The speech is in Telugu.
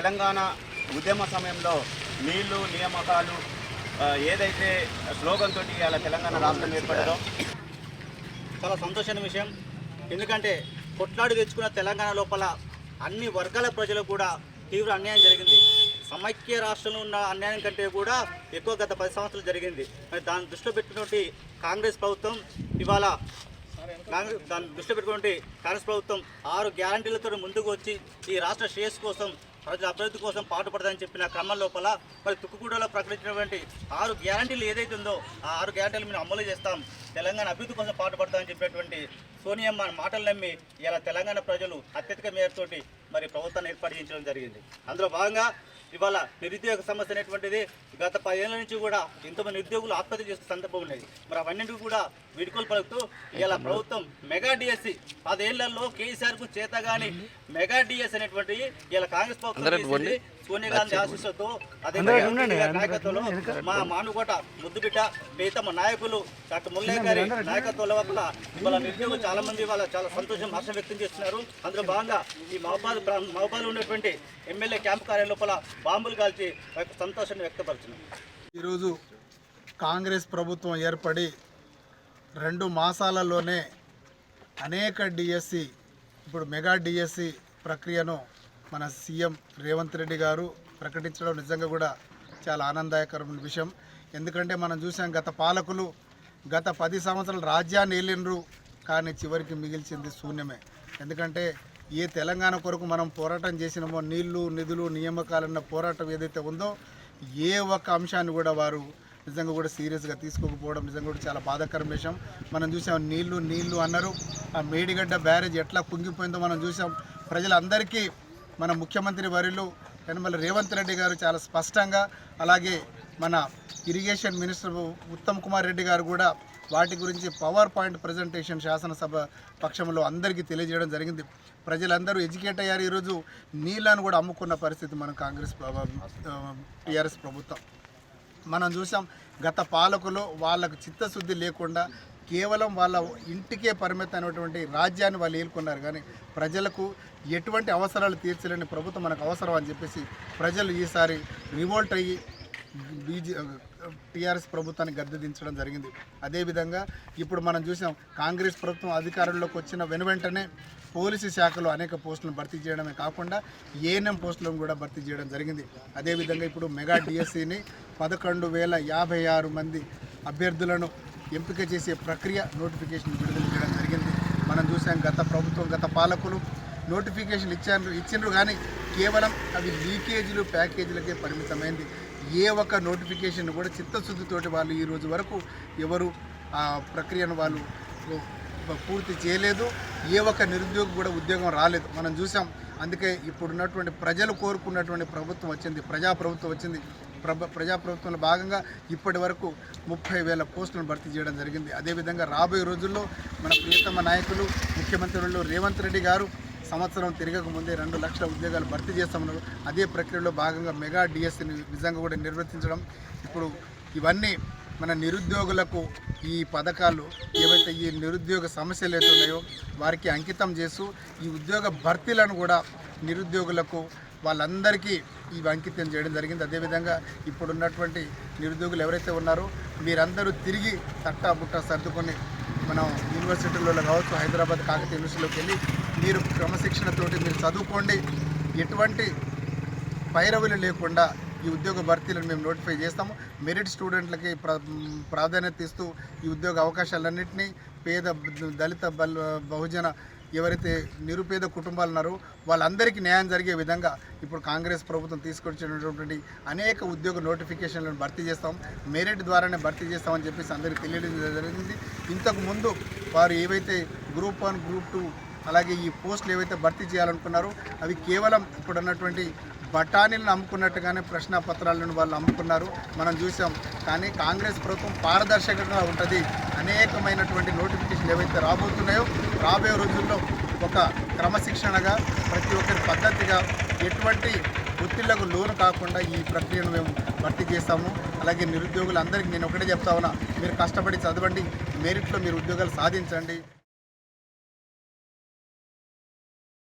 తెలంగాణ ఉద్యమ సమయంలో నీళ్లు నియామకాలు ఏదైతే స్లోగన్ తోటి అలా తెలంగాణ రాష్ట్రం ఏర్పడిందో చాలా సంతోషమైన విషయం. ఎందుకంటే కొట్లాడి తెచ్చుకున్న తెలంగాణ లోపల అన్ని వర్గాల ప్రజలకు కూడా తీవ్ర అన్యాయం జరిగింది. సమైక్య రాష్ట్రంలో ఉన్న అన్యాయం కంటే కూడా ఎక్కువ గత 10 సంవత్సరాలు జరిగింది. దాన్ని దృష్టిలో పెట్టుకున్నటువంటి కాంగ్రెస్ ప్రభుత్వం ఇవాళ దాన్ని దృష్టిలో పెట్టుకున్నటువంటి కాంగ్రెస్ ప్రభుత్వం 6 గ్యారంటీలతో ముందుకు వచ్చి ఈ రాష్ట్ర శ్రేయస్సు కోసం ప్రజల అభివృద్ధి కోసం పాటుపడదని చెప్పిన క్రమం లోపల మరి తుక్కుగూడలో ప్రకటించినటువంటి 6 గ్యారంటీలు ఏదైతే ఉందో ఆ 6 గ్యారంటీలు మేము అమలు చేస్తాం, తెలంగాణ అభివృద్ధి కోసం పాటుపడతామని చెప్పినటువంటి సోనియమ్మ మాటలు నమ్మి ఇలా తెలంగాణ ప్రజలు అత్యధిక మేరతోటి మరి ప్రభుత్వాన్ని ఏర్పాటు చేయించడం జరిగింది. అందులో భాగంగా ఇవాళ నిరుద్యోగ సమస్య అనేటువంటిది గత 10 ఏళ్ల నుంచి కూడా ఇంతమంది నిరుద్యోగులు ఆత్మహత్య చేస్తున్న సందర్భం ఉన్నది. మరి అవన్నింటికి కూడా వీడుకోలు పలుకుతూ ఇలా ప్రభుత్వం మెగా డిఎస్సి 10 ఏళ్లలో కేసీఆర్కు చేతగాని మెగా డిఎస్ అనేటువంటి ఇలా కాంగ్రెస్ ప్రభుత్వం సోనియా గాంధీ ఆశీస్సులతో అదే నాయకత్వంలో మా మానుకోట ముద్దుబిడ్డ ప్రీతమ నాయకులు డాక్టర్ ముల్లయ్య గారి నాయకత్వంలో వల్ల ఇవాళ నిరుద్యోగులు చాలా మంది వాళ్ళ చాలా సంతోషం హర్షం వ్యక్తం చేస్తున్నారు. అందులో భాగంగా ఈ మహబాద్లో ఉన్నటువంటి ఎమ్మెల్యే క్యాంపు కార్యాలయం లోపల బాంబులు కాల్చి సంతోషాన్ని వ్యక్తపరుచున్నారు. ఈరోజు కాంగ్రెస్ ప్రభుత్వం ఏర్పడి 2 మాసాలలోనే అనేక డిఎస్సి ఇప్పుడు మెగా డిఎస్సి ప్రక్రియను మన సీఎం రేవంత్ రెడ్డి గారు ప్రకటించడం నిజంగా కూడా చాలా ఆనందకరమైన విషయం. ఎందుకంటే మనం చూసాం గత పాలకులు గత 10 సంవత్సరాలు రాజ్యాన్ని ఏలినరు, కానీ చివరికి మిగిల్చింది శూన్యమే. ఎందుకంటే ఏ తెలంగాణ కొరకు మనం పోరాటం చేసినామో నీళ్లు నిధులు నియామకాలన్న పోరాటం ఏదైతే ఉందో ఏ ఒక్క అంశాన్ని కూడా వారు నిజంగా కూడా సీరియస్గా తీసుకోకపోవడం నిజంగా కూడా చాలా బాధాకరమైన విషయం. మనం చూసాం నీళ్లు అన్నారు, ఆ మేడిగడ్డ బ్యారేజ్ ఎట్లా కుంగిపోయిందో మనం చూసాం. ప్రజలందరికీ మన ముఖ్యమంత్రి వర్యులు యనమల రేవంత్ రెడ్డి గారు చాలా స్పష్టంగా, అలాగే మన ఇరిగేషన్ మినిస్టర్ ఉత్తమ్ కుమార్ రెడ్డి గారు కూడా వాటి గురించి పవర్ పాయింట్ ప్రజెంటేషన్ శాసనసభ పక్షంలో అందరికీ తెలియజేయడం జరిగింది. ప్రజలందరూ ఎడ్యుకేట్ అయ్యారు. ఈరోజు నీళ్ళను కూడా అమ్ముకున్న పరిస్థితి మన టీఆర్ఎస్ ప్రభుత్వం మనం చూసాం. గత పాలకులు వాళ్ళకు చిత్తశుద్ధి లేకుండా కేవలం వాళ్ళ ఇంటికే పరిమితమైనటువంటి రాజ్యాన్ని వాళ్ళు ఏలుకున్నారు, కానీ ప్రజలకు ఎటువంటి అవసరాలు తీర్చలేని ప్రభుత్వం మనకు అవసరం అని చెప్పేసి ప్రజలు ఈసారి రివోల్ట్ అయ్యి టీఆర్ఎస్ ప్రభుత్వాన్ని గద్దెదించడం జరిగింది. అదేవిధంగా ఇప్పుడు మనం చూసాం కాంగ్రెస్ ప్రభుత్వం అధికారంలోకి వచ్చిన వెనువెంటనే పోలీసు శాఖలో అనేక పోస్టులను భర్తీ చేయడమే కాకుండా ఏఎన్ఎం పోస్టులను కూడా భర్తీ చేయడం జరిగింది. అదేవిధంగా ఇప్పుడు మెగా డిఎస్సిని 11,056 మంది అభ్యర్థులను ఎంపిక చేసే ప్రక్రియ నోటిఫికేషన్ విడుదల చేయడం జరిగింది. మనం చూసాం గత ప్రభుత్వం గత పాలకులు నోటిఫికేషన్ ఇచ్చిండ్రు కానీ కేవలం అవి లీకేజీలు ప్యాకేజీలకే పరిమితమైంది. ఏ ఒక్క నోటిఫికేషన్ కూడా చిత్తశుద్ధితోటి వాళ్ళు ఈ రోజు వరకు ఎవరు ఆ ప్రక్రియను వాళ్ళు పూర్తి చేయలేదు. ఏ ఒక్క నిరుద్యోగి కూడా ఉద్యోగం రాలేదు మనం చూసాం. అందుకే ఇప్పుడున్నటువంటి ప్రజలు కోరుకున్నటువంటి ప్రభుత్వం వచ్చింది, ప్రజాప్రభుత్వం వచ్చింది. ప్రజాప్రభుత్వంలో భాగంగా ఇప్పటి వరకు 30,000 పోస్టులను భర్తీ చేయడం జరిగింది. అదేవిధంగా రాబోయే రోజుల్లో మన ప్రియతమ నాయకులు ముఖ్యమంత్రులు రేవంత్ రెడ్డి గారు సంవత్సరం తిరగక ముందే 2 లక్షల ఉద్యోగాలు భర్తీ చేస్తామన్నారు. అదే ప్రక్రియలో భాగంగా మెగా డిఎస్సిని నిజంగా కూడా నిర్వర్తించడం. ఇప్పుడు ఇవన్నీ మన నిరుద్యోగులకు ఈ పథకాలు ఏవైతే ఈ నిరుద్యోగ సమస్యలు అయితే ఉన్నాయో వారికి అంకితం చేస్తూ ఈ ఉద్యోగ భర్తీలను కూడా నిరుద్యోగులకు వాళ్ళందరికీ ఇవి అంకితం చేయడం జరిగింది. అదేవిధంగా ఇప్పుడున్నటువంటి నిరుద్యోగులు ఎవరైతే ఉన్నారో మీరందరూ తిరిగి తట్టాబుట్ట సర్దుకొని మనం యూనివర్సిటీలలో కావచ్చు, హైదరాబాద్ కాకతీయ యూనివర్సిటీలోకి వెళ్ళి మీరు క్రమశిక్షణతోటి మీరు చదువుకోండి. ఎటువంటి పైరవులు లేకుండా ఈ ఉద్యోగ భర్తీలను మేము నోటిఫై చేస్తాము. మెరిట్ స్టూడెంట్లకి ప్రాధాన్యత ఇస్తూ ఈ ఉద్యోగ అవకాశాలన్నింటినీ పేద దళిత బహుజన ఎవరైతే నిరుపేద కుటుంబాలు ఉన్నారో వాళ్ళందరికీ న్యాయం జరిగే విధంగా ఇప్పుడు కాంగ్రెస్ ప్రభుత్వం తీసుకొచ్చినటువంటి అనేక ఉద్యోగ నోటిఫికేషన్లను భర్తీ చేస్తాం, మెరిట్ ద్వారానే భర్తీ చేస్తామని చెప్పేసి అందరికీ తెలియడం జరిగింది. ఇంతకుముందు వారు ఏవైతే గ్రూప్ 1 గ్రూప్ 2 అలాగే ఈ పోస్టులు ఏవైతే భర్తీ చేయాలనుకున్నారో అవి కేవలం ఇప్పుడు ఉన్నటువంటి బఠానీలను అమ్ముకున్నట్టుగానే ప్రశ్నాపత్రాలను వాళ్ళు అమ్ముకున్నారు మనం చూసాం. కానీ కాంగ్రెస్ ప్రభుత్వం పారదర్శకంగా ఉంటుంది. అనేకమైనటువంటి నోటిఫికేషన్లు ఏవైతే రాబోతున్నాయో రాబోయే రోజుల్లో ఒక క్రమశిక్షణగా ప్రతి ఒక్కరి పద్ధతిగా ఎటువంటి ఒత్తిళ్లకు లోను కాకుండా ఈ ప్రక్రియను మేము భర్తీ చేస్తాము. అలాగే నిరుద్యోగులందరికీ నేను ఒకటే చెప్తా ఉన్నా, మీరు కష్టపడి చదవండి, మెరిట్లో మీరు ఉద్యోగాలు సాధించండి.